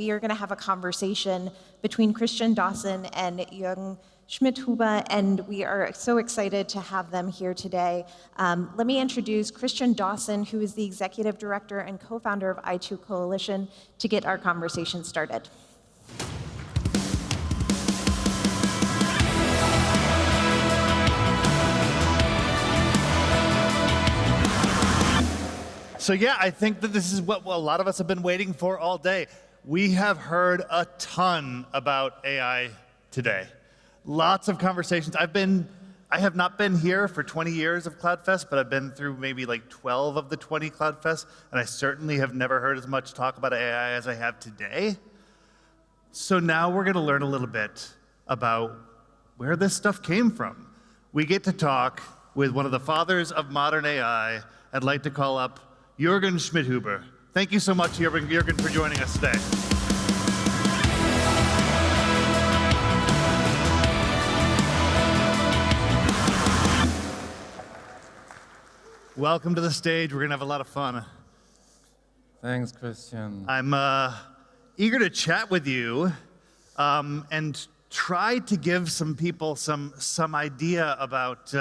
we are going to have a conversation between Christian Dawson and Jürgen Schmidhuber, and we are so excited to have them here today. Let me introduce Christian Dawson, who is the Executive Director and co-founder of I2 Coalition, to get our conversation started. So yeah, I think that this is what a lot of us have been waiting for all day. We have heard a ton about AI today. Lots of conversations. I have not been here for 20 years of CloudFest, but I've been through maybe like 12 of the 20 CloudFests, and I certainly have never heard as much talk about AI as I have today. So now we're gonna learn a little bit about where this stuff came from. We get to talk with one of the fathers of modern AI. I'd like to call up Jürgen Schmidhuber. Thank you so much, Jürgen, for joining us today. Welcome to the stage. We're gonna have a lot of fun. Thanks, Christian. I'm eager to chat with you and try to give some people some idea about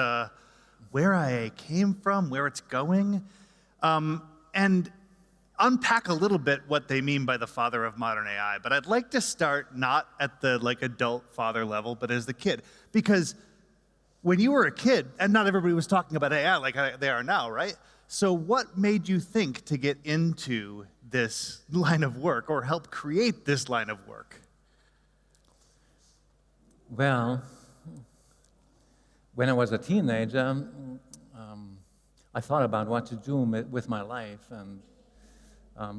where I came from, where it's going, and unpack a little bit what they mean by the father of modern AI. But I'd like to start not at the adult father level, but as the kid, because when you were a kid, and not everybody was talking about AI like they are now, right? So what made you think to get into this line of work or help create this line of work? Well, when I was a teenager, I thought about what to do with my life. And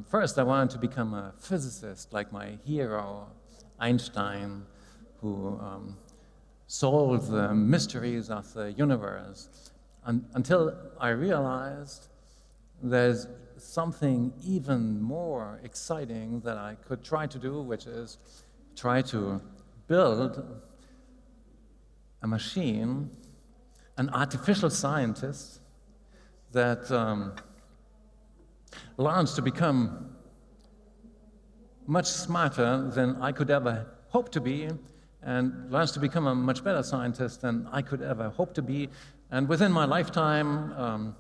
first, I wanted to become a physicist, like my hero, Einstein, who solved the mysteries of the universe, until I realized there's something even more exciting that I could try to do, which is try to build a machine, an artificial scientist that learns to become much smarter than I could ever hope to be, and learns to become a much better scientist than I could ever hope to be. And within my lifetime,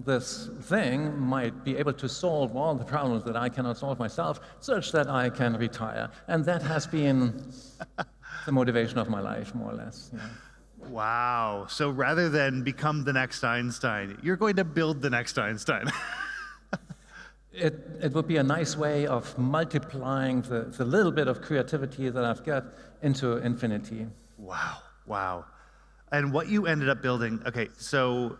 this thing might be able to solve all the problems that I cannot solve myself, such that I can retire. And that has been the motivation of my life, more or less. Yeah. Wow. So rather than become the next Einstein, you're going to build the next Einstein. It would be a nice way of multiplying the little bit of creativity that I've got into infinity. Wow, wow. And what you ended up building, okay, so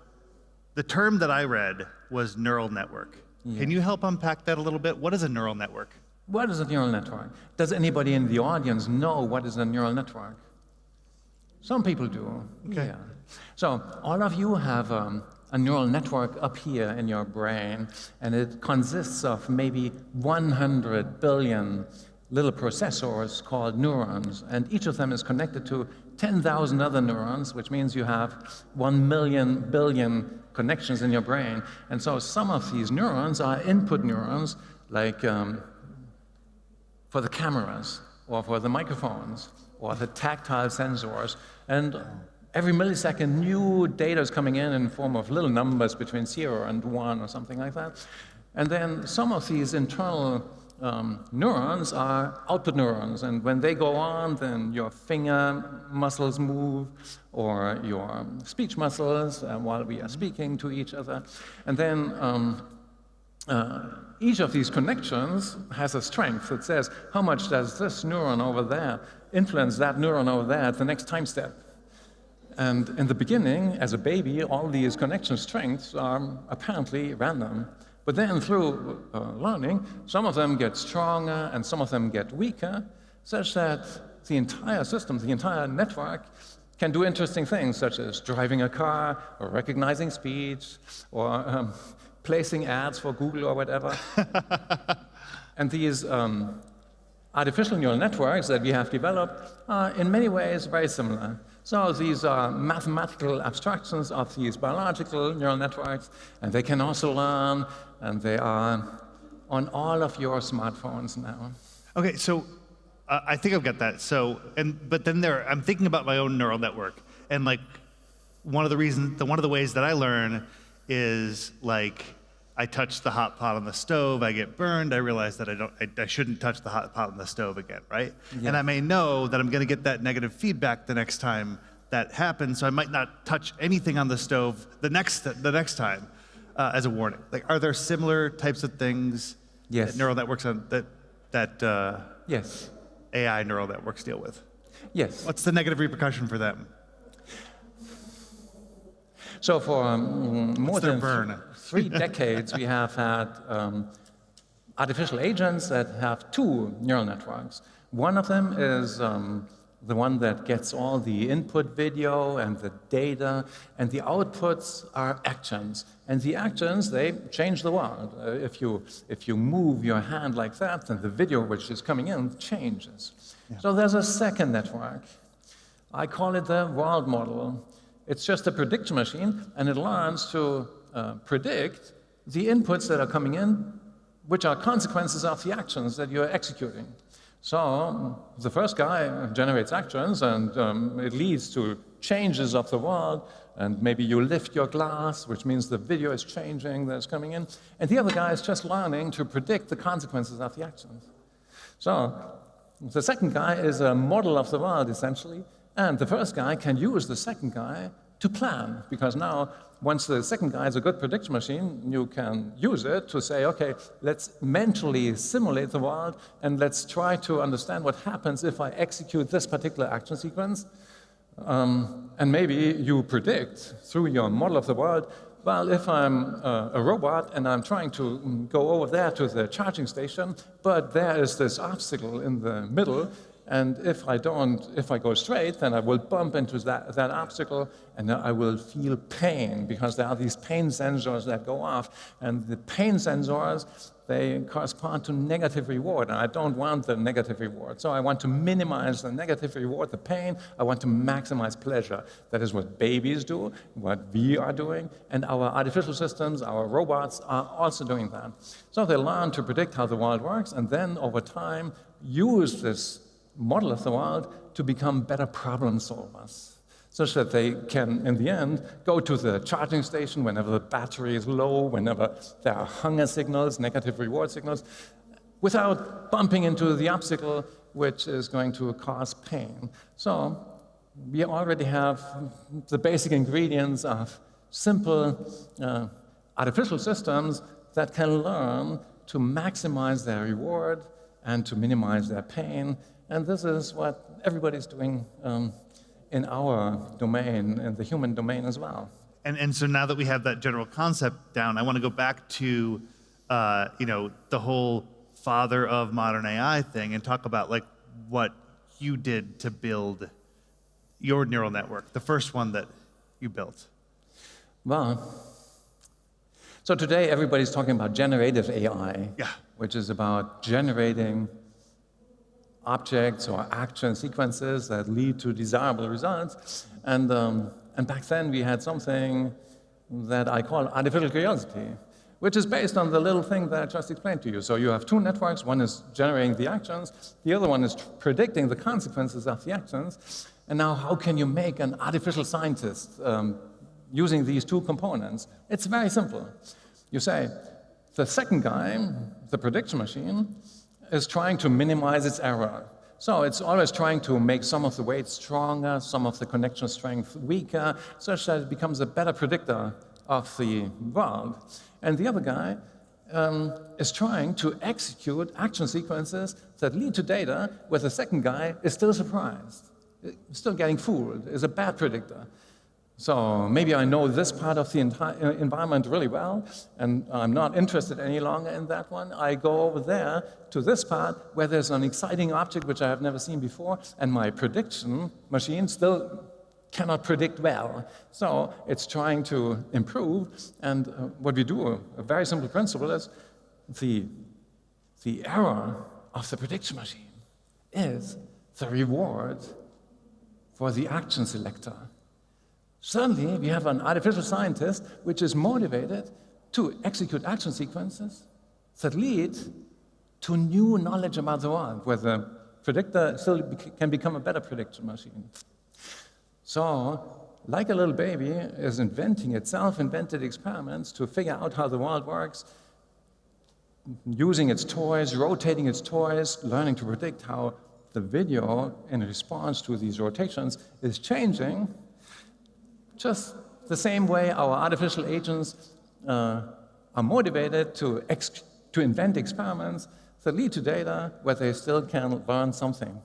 the term that I read was neural network. Yeah. Can you help unpack that a little bit? What is a neural network? What is a neural network? Does anybody in the audience know what is a neural network? Some people do. Okay. Yeah. So all of you have a neural network up here in your brain, and it consists of maybe 100 billion little processors called neurons, and each of them is connected to 10,000 other neurons, which means you have 1 million billion connections in your brain. And so some of these neurons are input neurons, like for the cameras, or for the microphones, or the tactile sensors. And every millisecond, new data is coming in form of little numbers between 0 and 1 or something like that. And then some of these internal neurons are output neurons. And when they go on, then your finger muscles move, or your speech muscles while we are speaking to each other. And then each of these connections has a strength that says, how much does this neuron over there influence that neuron over there at the next time step? And in the beginning, as a baby, all these connection strengths are apparently random. But then through learning, some of them get stronger and some of them get weaker, such that the entire system, the entire network, can do interesting things, such as driving a car, or recognizing speech, or placing ads for Google or whatever. And these artificial neural networks that we have developed are in many ways very similar. So these are mathematical abstractions of these biological neural networks, and they can also learn, and they are on all of your smartphones now. Okay, so I think I've got that. So, but then I'm thinking about my own neural network, and like one of the ways that I learn is like I touch the hot pot on the stove, I get burned, I realize that I shouldn't touch the hot pot on the stove again, right? Yeah. And I may know that I'm going to get that negative feedback the next time that happens, so I might not touch anything on the stove the next time as a warning. Like, are there similar types of things Yes. that neural networks that Yes. AI neural networks deal with? Yes. What's the negative repercussion for them? So for more their than burn? 3 decades, we have had artificial agents that have 2 neural networks. One of them is the one that gets all the input video and the data, and the outputs are actions. And the actions, they change the world. If you move your hand like that, then the video which is coming in changes. Yeah. So there's a second network. I call it the world model. It's just a prediction machine, and it learns to predict the inputs that are coming in, which are consequences of the actions that you're executing. So the first guy generates actions, and it leads to changes of the world, and maybe you lift your glass, which means the video is changing that's coming in, and the other guy is just learning to predict the consequences of the actions. So the second guy is a model of the world, essentially, and the first guy can use the second guy to plan, because now, once the second guy is a good prediction machine, you can use it to say, okay, let's mentally simulate the world, and let's try to understand what happens if I execute this particular action sequence. And maybe you predict through your model of the world, well, if I'm a robot and I'm trying to go over there to the charging station, but there is this obstacle in the middle, and if I go straight, then I will bump into that obstacle, and I will feel pain, because there are these pain sensors that go off, and the pain sensors, they correspond to negative reward, and I don't want the negative reward. So I want to minimize the negative reward, the pain. I want to maximize pleasure. That is what babies do, what we are doing, and our artificial systems, our robots are also doing that. So they learn to predict how the world works, and then over time use this model of the world to become better problem solvers, such that they can, in the end, go to the charging station whenever the battery is low, whenever there are hunger signals, negative reward signals, without bumping into the obstacle, which is going to cause pain. So we already have the basic ingredients of simple artificial systems that can learn to maximize their reward and to minimize their pain. And this is what everybody's doing in our domain, in the human domain as well. And so now that we have that general concept down, I want to go back to the whole father of modern AI thing and talk about like what you did to build your neural network, the first one that you built. Well, so today everybody's talking about generative AI, yeah, which is about generating objects or action sequences that lead to desirable results. And back then we had something that I call artificial curiosity, which is based on the little thing that I just explained to you. So you have 2 networks. One is generating the actions. The other one is predicting the consequences of the actions. And now how can you make an artificial scientist using these 2 components? It's very simple. You say, the second guy, the prediction machine, is trying to minimize its error. So it's always trying to make some of the weights stronger, some of the connection strength weaker, such that it becomes a better predictor of the world. And the other guy is trying to execute action sequences that lead to data where the second guy is still surprised, still getting fooled, is a bad predictor. So maybe I know this part of the entire environment really well, and I'm not interested any longer in that one. I go over there to this part where there's an exciting object which I have never seen before, and my prediction machine still cannot predict well. So it's trying to improve, and what we do, a very simple principle is the error of the prediction machine is the reward for the action selector. Suddenly, we have an artificial scientist which is motivated to execute action sequences that lead to new knowledge about the world, where the predictor still can become a better prediction machine. So, like a little baby is inventing its self-invented experiments to figure out how the world works, using its toys, rotating its toys, learning to predict how the video in response to these rotations is changing, just the same way our artificial agents are motivated to invent experiments that lead to data where they still can learn something.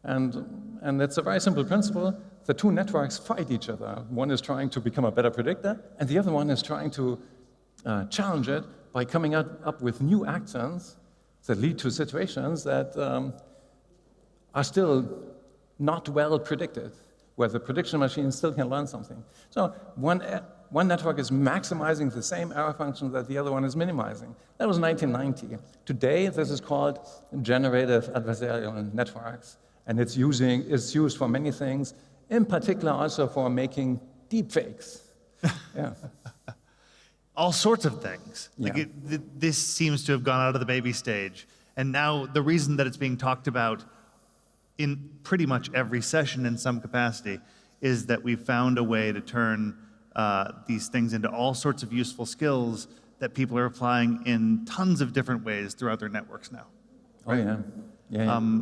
And it's a very simple principle. The two networks fight each other. One is trying to become a better predictor, and the other one is trying to challenge it by coming up with new actions that lead to situations that are still not well predicted, where the prediction machine still can learn something. So one network is maximizing the same error function that the other one is minimizing. That was 1990. Today, this is called generative adversarial networks, and it's used for many things, in particular also for making deepfakes. Yeah. All sorts of things. Yeah. Like this seems to have gone out of the baby stage. And now the reason that it's being talked about in pretty much every session in some capacity is that we've found a way to turn these things into all sorts of useful skills that people are applying in tons of different ways throughout their networks now. Right? Oh, yeah. Yeah.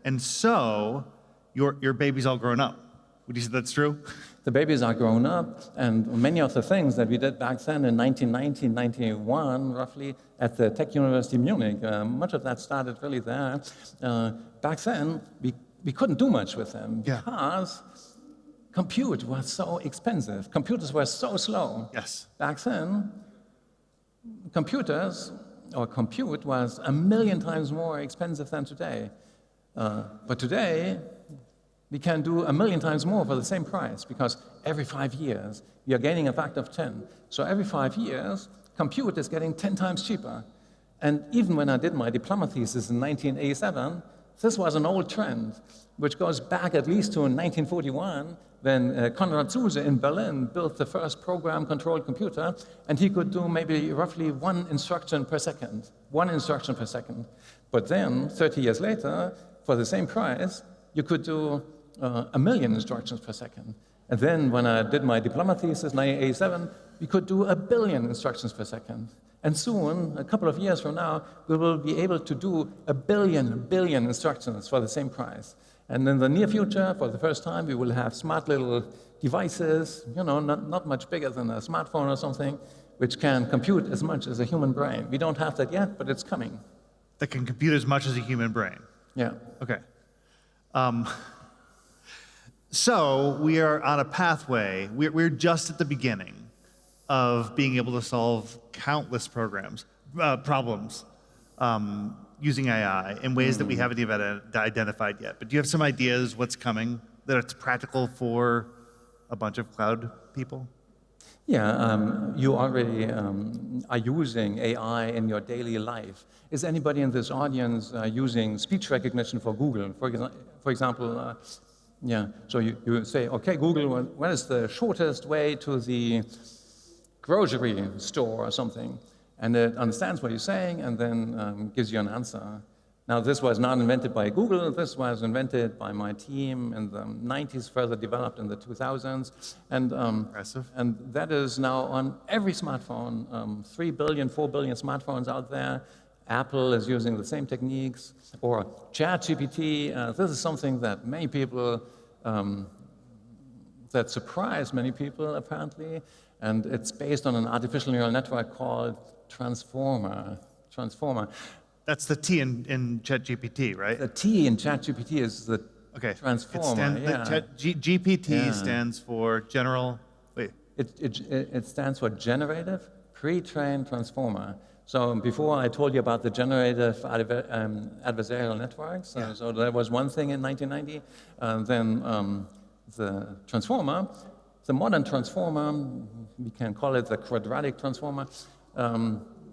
And so your baby's all grown up. Would you say that's true? The babies are grown up, and many of the things that we did back then in 1990, 91, roughly, at the Tech University Munich, much of that started really there. Back then, we couldn't do much with them because compute was so expensive. Computers were so slow. Yes. Back then, compute was 1 million times more expensive than today. But today, we can do 1 million times more for the same price, because every 5 years, we are gaining a factor of 10. So every 5 years, compute is getting 10 times cheaper. And even when I did my diploma thesis in 1987, this was an old trend, which goes back at least to 1941, when Konrad Zuse in Berlin built the first program-controlled computer, and he could do maybe roughly 1 instruction per second. 1 instruction per second. But then, 30 years later, for the same price, you could do 1 million instructions per second. And then when I did my diploma thesis in 1987, we could do 1 billion instructions per second. And soon, a couple of years from now, we will be able to do 1 billion instructions for the same price. And in the near future, for the first time, we will have smart little devices, not much bigger than a smartphone or something, which can compute as much as a human brain. We don't have that yet, but it's coming. That can compute as much as a human brain. Yeah. Okay. So we are on a pathway. We're just at the beginning of being able to solve countless problems using AI in ways that we haven't even identified yet. But do you have some ideas what's coming that it's practical for a bunch of cloud people? Yeah, you already are using AI in your daily life. Is anybody in this audience using speech recognition for Google? For example, so you say, okay, Google, what is the shortest way to the grocery store or something? And it understands what you're saying and then gives you an answer. Now, this was not invented by Google. This was invented by my team in the 90s, further developed in the 2000s. And, Impressive. And that is now on every smartphone, 3 billion, 4 billion smartphones out there. Apple is using the same techniques. Or ChatGPT, this is something that many people, that surprised many people, apparently. And it's based on an artificial neural network called Transformer. That's the T in ChatGPT, right? The T in ChatGPT is the Transformer. GPT stands for general. Wait. It stands for Generative Pre-trained Transformer. So before I told you about the generative adversarial networks, so that was one thing in 1990. Then the transformer, the modern transformer, we can call it the quadratic transformer,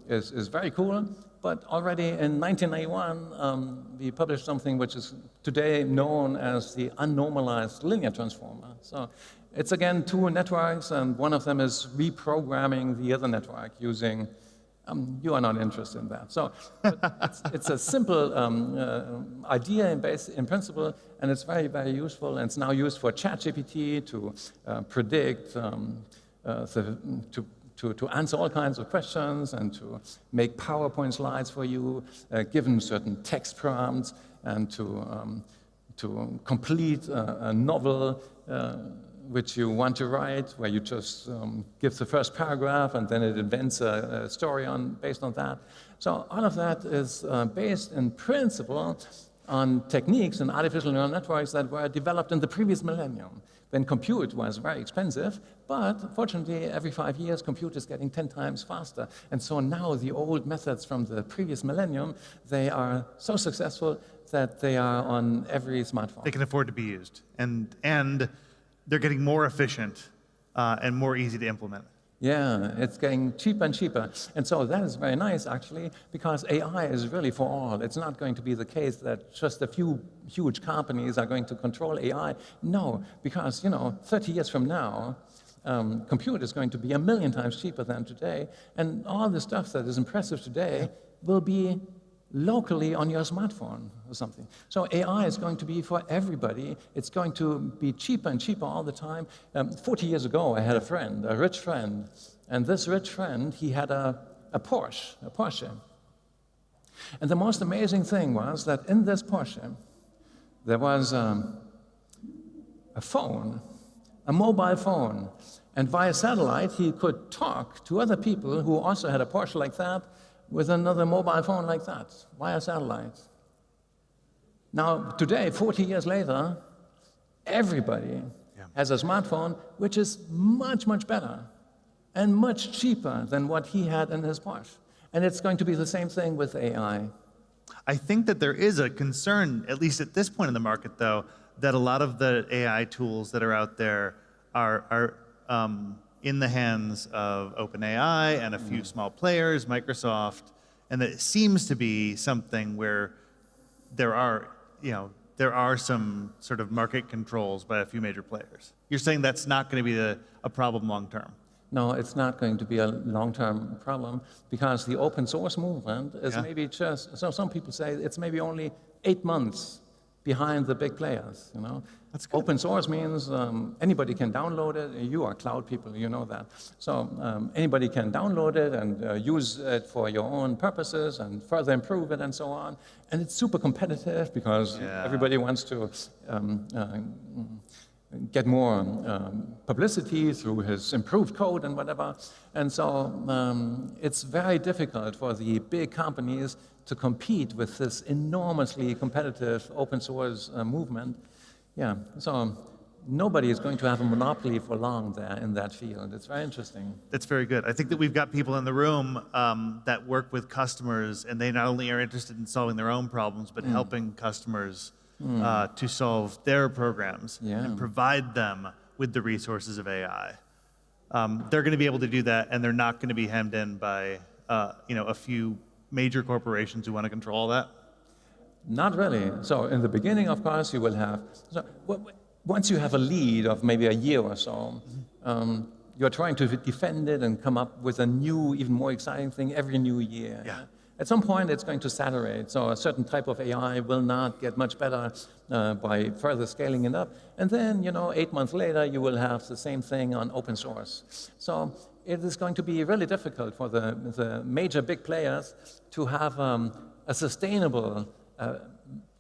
is very cool. But already in 1991, we published something which is today known as the unnormalized linear transformer. So it's again 2 networks, and one of them is reprogramming the other network using You are not interested in that. So it's a simple idea in principle, and it's very, very useful. And it's now used for ChatGPT to predict, to answer all kinds of questions and to make PowerPoint slides for you, given certain text prompts, and to complete a novel which you want to write, where you just give the first paragraph and then it invents a story based on that. So all of that is based in principle on techniques and artificial neural networks that were developed in the previous millennium, when compute was very expensive, but fortunately every 5 years compute is getting 10 times faster. And so now the old methods from the previous millennium, they are so successful that they are on every smartphone. They can afford to be used, and they're getting more efficient and more easy to implement. Yeah, it's getting cheaper and cheaper. And so that is very nice, actually, because AI is really for all. It's not going to be the case that just a few huge companies are going to control AI. No, because, 30 years from now, compute is going to be 1 million times cheaper than today, and all the stuff that is impressive today will be locally on your smartphone or something. So AI is going to be for everybody. It's going to be cheaper and cheaper all the time. 40 years ago, I had a friend, a rich friend, and this rich friend, he had a Porsche. And the most amazing thing was that in this Porsche, there was a phone, a mobile phone, and via satellite, he could talk to other people who also had a Porsche like that, with another mobile phone like that, via satellite. Now, today, 40 years later, everybody has a smartphone which is much, much better and much cheaper than what he had in his Porsche. And it's going to be the same thing with AI. I think that there is a concern, at least at this point in the market, though, that a lot of the AI tools that are out there are in the hands of OpenAI and a few small players, Microsoft, and that it seems to be something where there are some sort of market controls by a few major players. You're saying that's not going to be a problem long term? No, it's not going to be a long-term problem, because the open source movement is maybe just, so some people say it's maybe only 8 months behind the big players, That's good. Open source means anybody can download it. You are cloud people, you know that. So anybody can download it and use it for your own purposes and further improve it and so on. And it's super competitive because everybody wants to get more publicity through his improved code and whatever. And so it's very difficult for the big companies to compete with this enormously competitive open source movement. Yeah, so nobody is going to have a monopoly for long there in that field. It's very interesting. That's very good. I think that we've got people in the room that work with customers, and they not only are interested in solving their own problems, but helping customers to solve their programs and provide them with the resources of AI. They're going to be able to do that, and they're not going to be hemmed in by a few major corporations who want to control all that. Not really. So in the beginning, of course, you will have, once you have a lead of maybe a year or so, you're trying to defend it and come up with a new, even more exciting thing every new year. Yeah. At some point, it's going to saturate. So a certain type of AI will not get much better by further scaling it up. And then, 8 months later, you will have the same thing on open source. So it is going to be really difficult for the major big players to have a sustainable,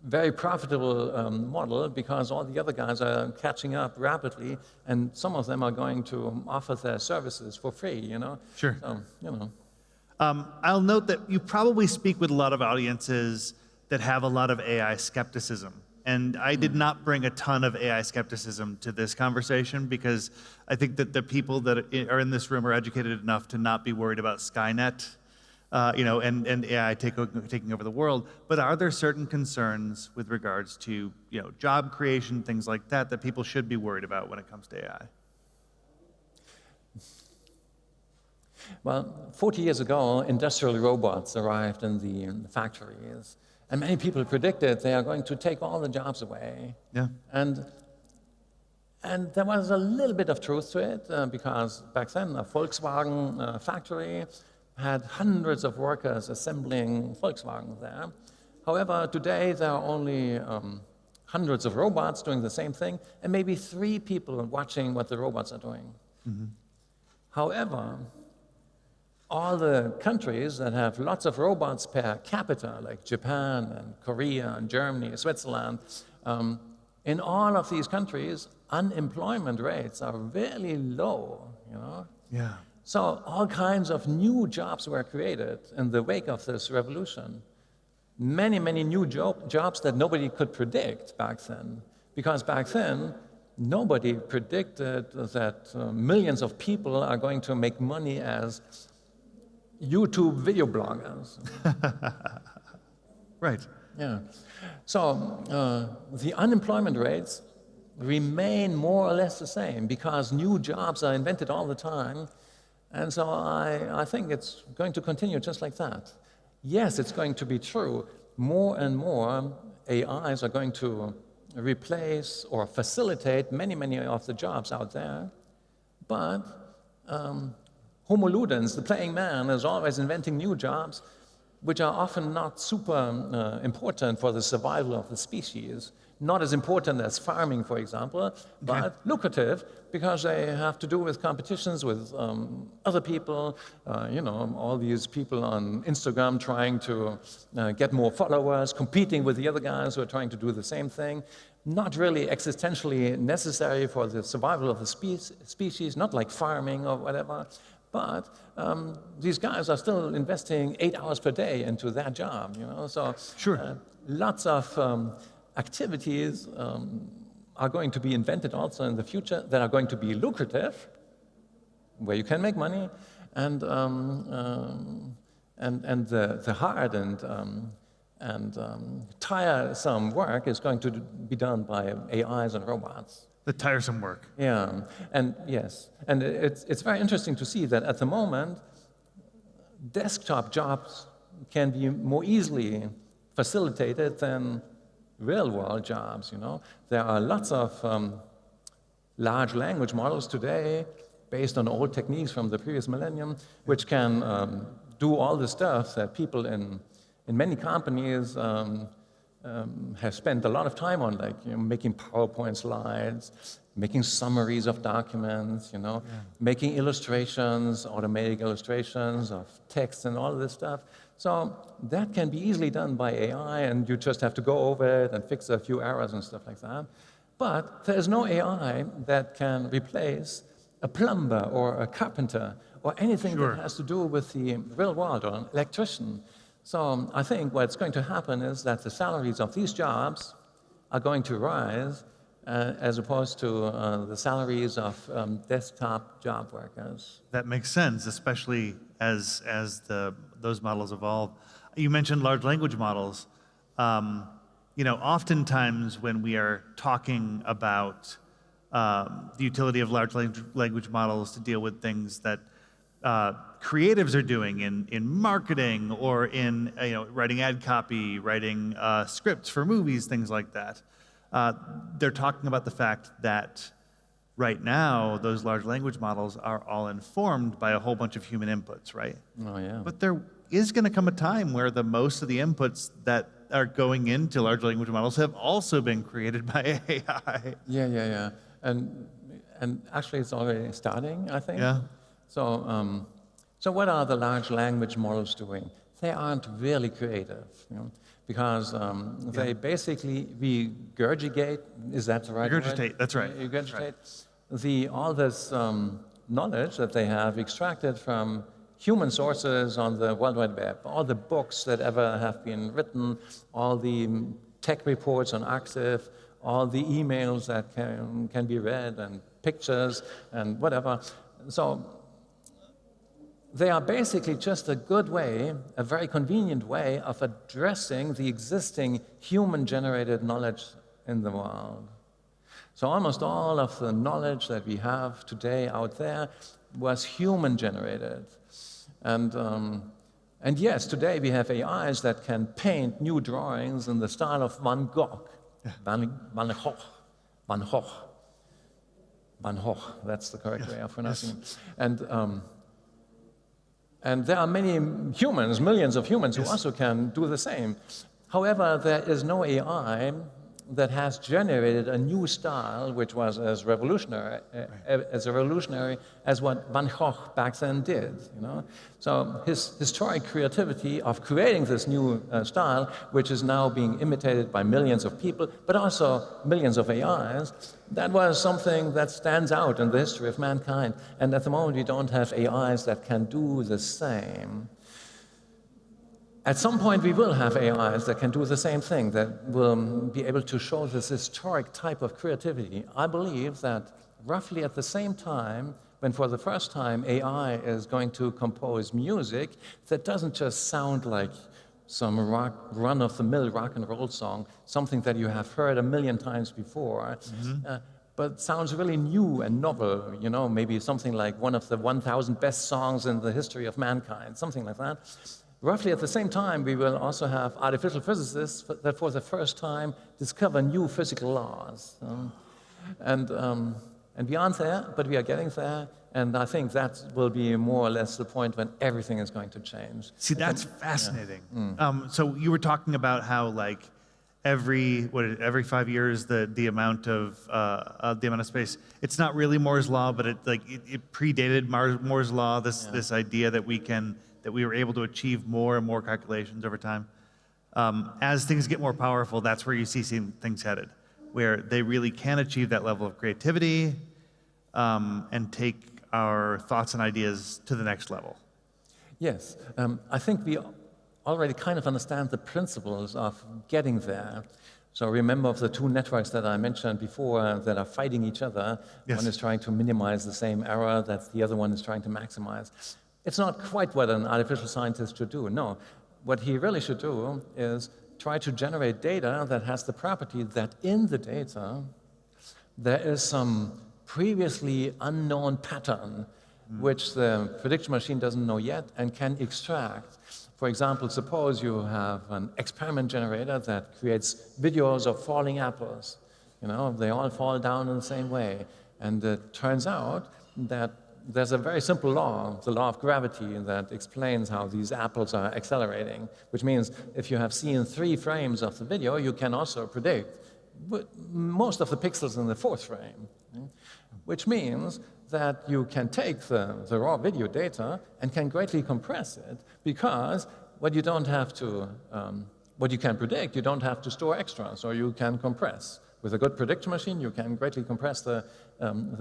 very profitable model, because all the other guys are catching up rapidly, and some of them are going to offer their services for free, Sure. So, I'll note that you probably speak with a lot of audiences that have a lot of AI skepticism. And I did not bring a ton of AI skepticism to this conversation, because I think that the people that are in this room are educated enough to not be worried about Skynet, and AI taking over the world. But are there certain concerns with regards to, job creation, things like that people should be worried about when it comes to AI? Well, 40 years ago, industrial robots arrived in the factories, and many people predicted they are going to take all the jobs away. Yeah. And there was a little bit of truth to it, because back then, a Volkswagen factory had hundreds of workers assembling Volkswagen there. However, today there are only hundreds of robots doing the same thing, and maybe 3 people watching what the robots are doing. However, all the countries that have lots of robots per capita, like Japan and Korea and Germany, Switzerland, in all of these countries, unemployment rates are really low, you know? Yeah. So all kinds of new jobs were created in the wake of this revolution. Many, many new jobs that nobody could predict back then. Because back then, nobody predicted that millions of people are going to make money as YouTube video bloggers. Right. Yeah. So the unemployment rates remain more or less the same because new jobs are invented all the time. And so I think it's going to continue just like that. Yes, it's going to be true. More and more AIs are going to replace or facilitate many, many of the jobs out there. But Homo ludens, the playing man, is always inventing new jobs, which are often not super important for the survival of the species. Not as important as farming, for example, but lucrative because they have to do with competitions with other people, all these people on Instagram trying to get more followers, competing with the other guys who are trying to do the same thing. Not really existentially necessary for the survival of the species, not like farming or whatever, but these guys are still investing 8 hours per day into their job, So Sure. Lots of activities are going to be invented also in the future that are going to be lucrative, where you can make money, and the hard and tiresome work is going to be done by AIs and robots. The tiresome work. Yeah, and yes, and it's very interesting to see that at the moment, desktop jobs can be more easily facilitated than real-world jobs, There are lots of large language models today based on old techniques from the previous millennium, which can do all the stuff that people in many companies have spent a lot of time on, like making PowerPoint slides, making summaries of documents, making illustrations, automatic illustrations of text and all of this stuff. So that can be easily done by AI, and you just have to go over it and fix a few errors and stuff like that. But there's no AI that can replace a plumber or a carpenter or anything that has to do with the real world, or an electrician. So I think what's going to happen is that the salaries of these jobs are going to rise as opposed to the salaries of desktop job workers. That makes sense, especially as those models evolve. You mentioned large language models. Oftentimes when we are talking about the utility of large language models to deal with things that creatives are doing in marketing or in writing ad copy, writing scripts for movies, things like that, they're talking about the fact that right now those large language models are all informed by a whole bunch of human inputs, right? Oh, yeah. But there is going to come a time where most of the inputs that are going into large language models have also been created by AI. Yeah. And actually it's already starting, I think. Yeah. So what are the large language models doing? They aren't really creative, because they basically regurgitate, is that the right word? Regurgitate, that's right. Regurgitate all this knowledge that they have extracted from human sources on the World Wide Web, all the books that ever have been written, all the tech reports on Active, all the emails that can be read, and pictures, and whatever. So they are basically just a good way, a very convenient way of addressing the existing human-generated knowledge in the world. So almost all of the knowledge that we have today out there was human-generated. And yes, today we have AIs that can paint new drawings in the style of Van Gogh. Van Gogh, that's the correct way of pronouncing it. And there are many humans, millions of humans, who also can do the same. However, there is no AI that has generated a new style which was as revolutionary as what Van Gogh back then did. So his historic creativity of creating this new style, which is now being imitated by millions of people, but also millions of AIs, that was something that stands out in the history of mankind. And at the moment, we don't have AIs that can do the same. At some point, we will have AIs that can do the same thing, that will be able to show this historic type of creativity. I believe that roughly at the same time, when for the first time AI is going to compose music that doesn't just sound like some run-of-the-mill rock and roll song, something that you have heard a million times before, but sounds really new and novel, maybe something like one of the 1,000 best songs in the history of mankind, something like that. Roughly at the same time, we will also have artificial physicists that for the first time discover new physical laws. And we aren't there, but we are getting there. And I think that will be more or less the point when everything is going to change. See, that's fascinating. So you were talking about how, like, every 5 years, the amount of space. It's not really Moore's law, but it predated Moore's law. This idea that we were able to achieve more and more calculations over time. As things get more powerful, that's where you see things headed, where they really can achieve that level of creativity and take our thoughts and ideas to the next level. Yes, I think we already kind of understand the principles of getting there. So remember the two networks that I mentioned before that are fighting each other. Yes. One is trying to minimize the same error that the other one is trying to maximize. It's not quite what an artificial scientist should do. No, what he really should do is try to generate data that has the property that in the data there is some previously unknown pattern which the prediction machine doesn't know yet and can extract. For example, suppose you have an experiment generator that creates videos of falling apples. They all fall down in the same way. And it turns out that there's a very simple law, the law of gravity, that explains how these apples are accelerating, which means if you have seen 3 frames of the video, you can also predict most of the pixels in the 4th frame, which means that you can take the raw video data and can greatly compress it, because what you can predict, you don't have to store extra, so you can compress. With a good prediction machine, you can greatly compress the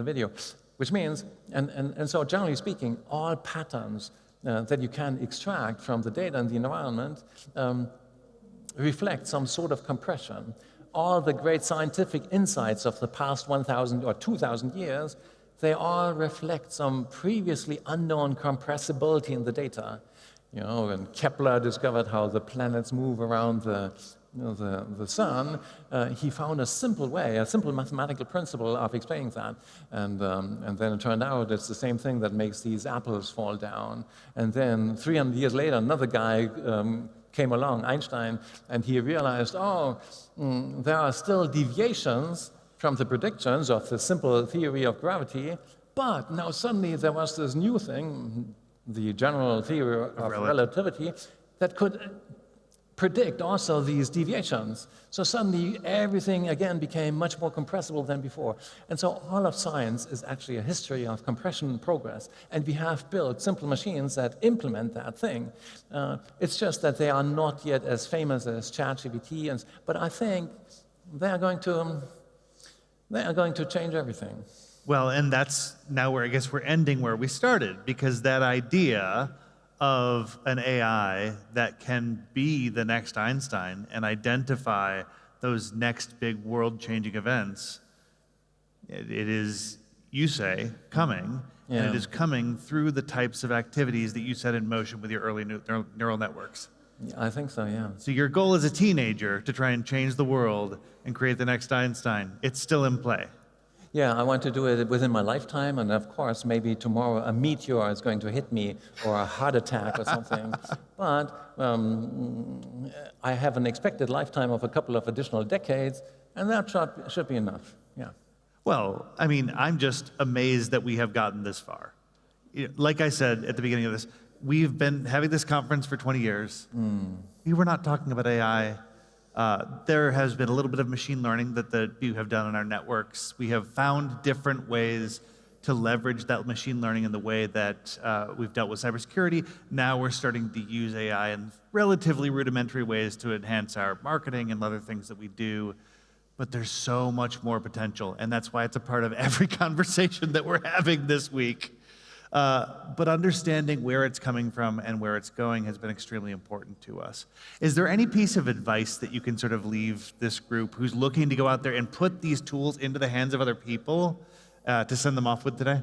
video. Which means, and so generally speaking, all patterns that you can extract from the data in the environment reflect some sort of compression. All the great scientific insights of the past 1,000 or 2,000 years, they all reflect some previously unknown compressibility in the data. When Kepler discovered how the planets move around the sun, he found a simple mathematical principle of explaining that. And then it turned out it's the same thing that makes these apples fall down. And then 300 years later, another guy came along, Einstein, and he realized, there are still deviations from the predictions of the simple theory of gravity, but now suddenly there was this new thing, the general theory of relativity, that could predict also these deviations. So suddenly everything again became much more compressible than before. And so all of science is actually a history of compression progress. And we have built simple machines that implement that thing. It's just that they are not yet as famous as ChatGPT, but I think they are going to change everything. Well, and that's now where I guess we're ending where we started, because that idea of an AI that can be the next Einstein and identify those next big world-changing events, it is, you say, coming, and it is coming through the types of activities that you set in motion with your early neural networks. I think so, yeah. So your goal as a teenager to try and change the world and create the next Einstein, it's still in play. Yeah, I want to do it within my lifetime, and of course, maybe tomorrow a meteor is going to hit me, or a heart attack or something. But I have an expected lifetime of a couple of additional decades, and that should be enough, yeah. Well, I'm just amazed that we have gotten this far. Like I said at the beginning of this, we've been having this conference for 20 years. We were not talking about AI. There has been a little bit of machine learning that you have done in our networks. We have found different ways to leverage that machine learning in the way that we've dealt with cybersecurity. Now we're starting to use AI in relatively rudimentary ways to enhance our marketing and other things that we do. But there's so much more potential, and that's why it's a part of every conversation that we're having this week. But understanding where it's coming from and where it's going has been extremely important to us. Is there any piece of advice that you can sort of leave this group who's looking to go out there and put these tools into the hands of other people to send them off with today?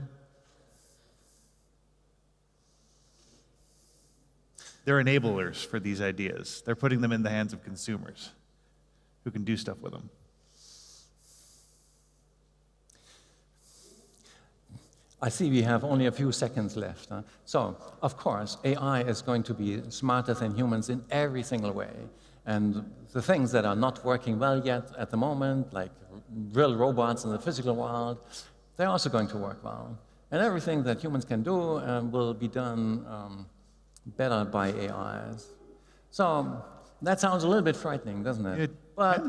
They're enablers for these ideas. They're putting them in the hands of consumers who can do stuff with them. I see we have only a few seconds left. So, of course, AI is going to be smarter than humans in every single way. And the things that are not working well yet at the moment, like real robots in the physical world, they're also going to work well. And everything that humans can do will be done better by AIs. So that sounds a little bit frightening, doesn't it? But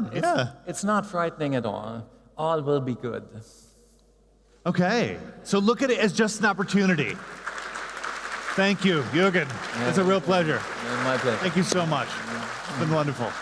it's not frightening at all. All will be good. Okay, so look at it as just an opportunity. Thank you, Jürgen. It's a real pleasure. My pleasure. Thank you so much. It's been wonderful.